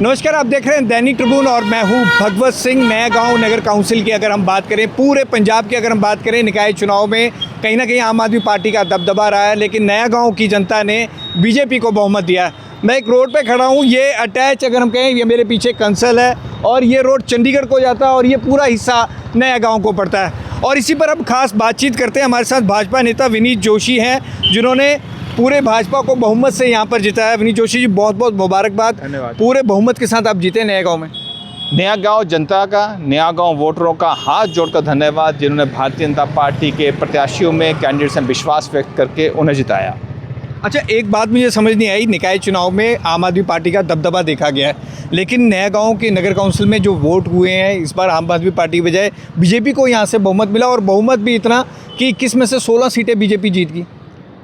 नमस्कार, आप देख रहे हैं दैनिक ट्रिब्यून और मैं हूं भगवत सिंह। नया गांव नगर काउंसिल की अगर हम बात करें, पूरे पंजाब की अगर हम बात करें, निकाय चुनाव में कहीं ना कहीं आम आदमी पार्टी का दबदबा रहा है, लेकिन नया गांव की जनता ने बीजेपी को बहुमत दिया। मैं एक रोड पे खड़ा हूं, ये अटैच अगर हम कहें, ये मेरे पीछे कंसल है और ये रोड चंडीगढ़ को जाता है और ये पूरा हिस्सा नया गाँव को पड़ता है। और इसी पर अब खास बातचीत करते हैं। हमारे साथ भाजपा नेता विनीत जोशी हैं, जिन्होंने पूरे भाजपा को बहुमत से यहाँ पर जिताया। विनीत जोशी जी, बहुत बहुत मुबारकबाद। धन्यवाद। पूरे बहुमत के साथ आप जीते नया गांव में। नया गांव जनता का, नया गांव वोटरों का हाथ जोड़कर धन्यवाद, जिन्होंने भारतीय जनता पार्टी के प्रत्याशियों में, कैंडिडेट्स में विश्वास व्यक्त करके उन्हें जिताया। अच्छा, एक बात मुझे समझ नहीं आई, निकाय चुनाव में आम आदमी पार्टी का दबदबा देखा गया है, लेकिन नया गांव के नगर काउंसिल में जो वोट हुए हैं, इस बार आम आदमी पार्टी की बजाय बीजेपी को यहाँ से बहुमत मिला, और बहुमत भी इतना कि 21 में से 16 सीटें बीजेपी जीत गई।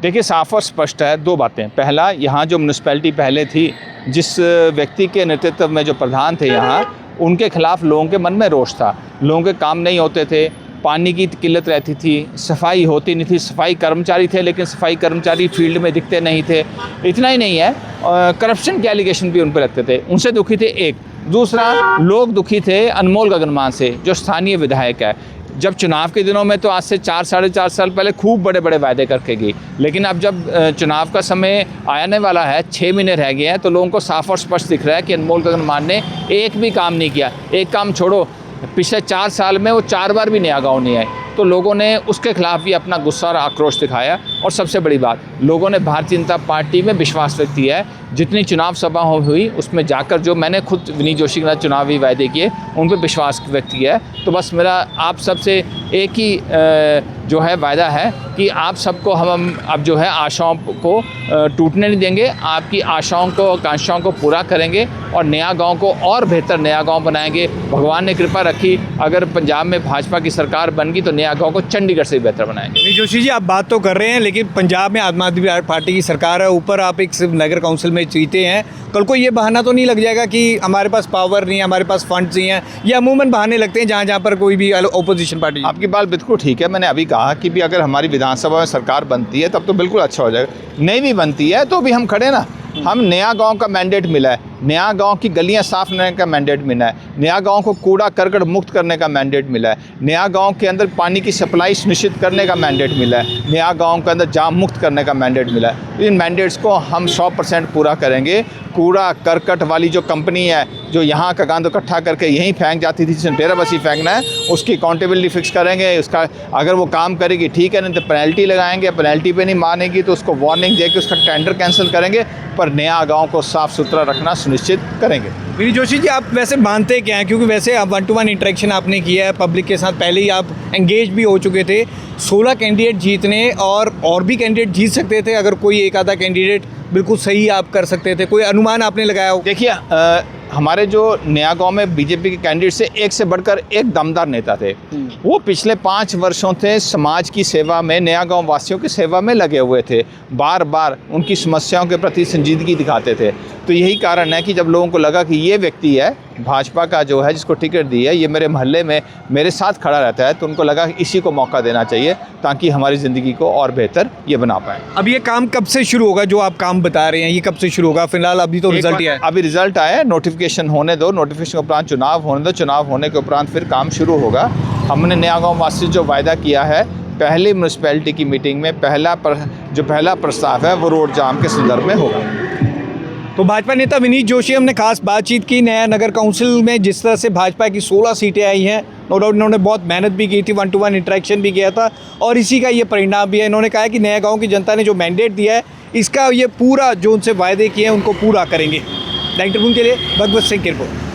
देखिए, साफ और स्पष्ट है। दो बातें। पहला, यहाँ जो म्यूनसिपैलिटी पहले थी, जिस व्यक्ति के नेतृत्व में जो प्रधान थे यहाँ, उनके खिलाफ लोगों के मन में रोष था। लोगों के काम नहीं होते थे, पानी की किल्लत रहती थी, सफाई होती नहीं थी। सफाई कर्मचारी थे, लेकिन सफाई कर्मचारी फील्ड में दिखते नहीं थे। इतना ही नहीं है, करप्शन के एलिगेशन भी उन पर लगते थे। उनसे दुखी थे एक। दूसरा, लोग दुखी थे अनमोल गगनमान से, जो स्थानीय विधायक है। जब चुनाव के दिनों में तो आज से 4-4.5 साल पहले खूब बड़े बड़े वायदे करके गई, लेकिन अब जब चुनाव का समय आने वाला है, 6 महीने रह गए हैं, तो लोगों को साफ और स्पष्ट दिख रहा है कि अनमोल गगनमान ने एक भी काम नहीं किया। एक काम छोड़ो, पिछले 4 साल में वो 4 बार भी नया गाँव नहीं आए। तो लोगों ने उसके खिलाफ भी अपना गुस्सा और आक्रोश दिखाया। और सबसे बड़ी बात, लोगों ने भारतीय जनता पार्टी में विश्वास व्यक्त किया है। जितनी चुनाव सभा हुई, उसमें जाकर जो मैंने खुद विनीत जोशी के साथ चुनावी वायदे किए, उन पर विश्वास व्यक्त किया है। तो बस मेरा आप सबसे एक ही जो है वायदा है कि आप सबको हम अब जो है आशाओं को टूटने नहीं देंगे। आपकी आशाओं को, आकांक्षाओं को पूरा करेंगे और नया गांव को और बेहतर नया गांव बनाएंगे। भगवान ने कृपा रखी, अगर पंजाब में भाजपा की सरकार बन गई तो नया गांव को चंडीगढ़ से भी बेहतर बनाएंगे। विनीत जोशी जी, आप बात तो कर रहे हैं, लेकिन पंजाब में आम आदमी पार्टी की सरकार है, ऊपर आप एक सिर्फ नगर काउंसिल में जीते हैं। कल को ये बहाना तो नहीं लग जाएगा कि हमारे पास पावर नहीं है, हमारे पास फंड्स नहीं है? ये अमूमन बहाने लगते हैं जहाँ पर कोई भी ओपोजिशन पार्टी। आपकी बात बिल्कुल ठीक है। मैंने अभी कहा कि भी अगर हमारी विधानसभा में सरकार बनती है तब तो बिल्कुल अच्छा हो जाएगा। नहीं भी बनती है तो भी हम खड़े ना। हम नया गांव का मैंडेट मिला है, नया गांव की गलियां साफ करने का मैंडेट मिला है, नया गांव को कूड़ा करकट मुक्त करने का मैंडेट मिला है, नया गांव के अंदर पानी की सप्लाई सुनिश्चित करने का मैंडेट मिला है, नया गांव के अंदर जाम मुक्त करने का मैंडेट मिला है। इन मैंडेट्स को हम 100% पूरा करेंगे। कूड़ा करकट वाली जो कंपनी है, जो यहाँ का गंद इकट्ठा करके यहीं फेंक जाती थी, जिसमें डेरा बसी फेंकना है, उसकी अकाउंटेबिलिटी फिक्स करेंगे। उसका अगर वो काम करेगी ठीक है, नहीं तो पेनल्टी लगाएंगे। पेनल्टी पे नहीं मानेगी तो उसको वार्निंग देकर उसका टेंडर कैंसिल करेंगे, पर नया गांव को साफ़ सुथरा रखना सुनिश्चित करेंगे। विनीत जोशी जी, आप वैसे मानते क्या हैं, क्योंकि वैसे आप 1-to-1 इंटरेक्शन आपने किया है पब्लिक के साथ, पहले ही आप एंगेज भी हो चुके थे। 16 कैंडिडेट जीतने और भी कैंडिडेट जीत सकते थे, अगर कोई एक आधा कैंडिडेट बिल्कुल सही आप कर सकते थे। कोई अनुमान आपने लगाया हो? देखिए, हमारे जो नया गांव में बीजेपी के कैंडिडेट से एक से बढ़कर एक दमदार नेता थे। वो पिछले 5 वर्षों से समाज की सेवा में, नया गांव वासियों की सेवा में लगे हुए थे। बार बार उनकी समस्याओं के प्रति संजीदगी दिखाते थे। तो यही कारण है कि जब लोगों को लगा कि ये व्यक्ति है भाजपा का, जो है जिसको टिकट दी है, ये मेरे मोहल्ले में मेरे साथ खड़ा रहता है, तो उनको लगा कि इसी को मौका देना चाहिए ताकि हमारी ज़िंदगी को और बेहतर ये बना पाएँ। अब ये काम कब से शुरू होगा जो आप काम बता रहे हैं, ये कब से शुरू होगा? फिलहाल अभी तो रिजल्ट ही आया। अभी रिजल्ट आया, नोटिफिकेशन होने दो, नोटिफिकेशन के उपरांत चुनाव होने दो, चुनाव होने के उपरांत फिर काम शुरू होगा। हमने नया गाँव वासी जो वायदा किया है, पहली म्यूनसिपैलिटी की मीटिंग में पहला प्रस्ताव है वो रोड जाम के संदर्भ में होगा। तो भाजपा नेता विनीत जोशी, हमने खास बातचीत की नया नगर काउंसिल में। जिस तरह से भाजपा की 16 सीटें आई हैं, नो डाउट इन्होंने बहुत मेहनत भी की थी, 1-to-1 इंटरेक्शन भी किया था, और इसी का ये परिणाम भी है। इन्होंने कहा है कि नया गांव की जनता ने जो मैंडेट दिया है, इसका ये पूरा जो उनसे वायदे किए हैं उनको पूरा करेंगे। दैनिक ट्रिब्यून के लिए भगवत सिंह की रिपोर्ट।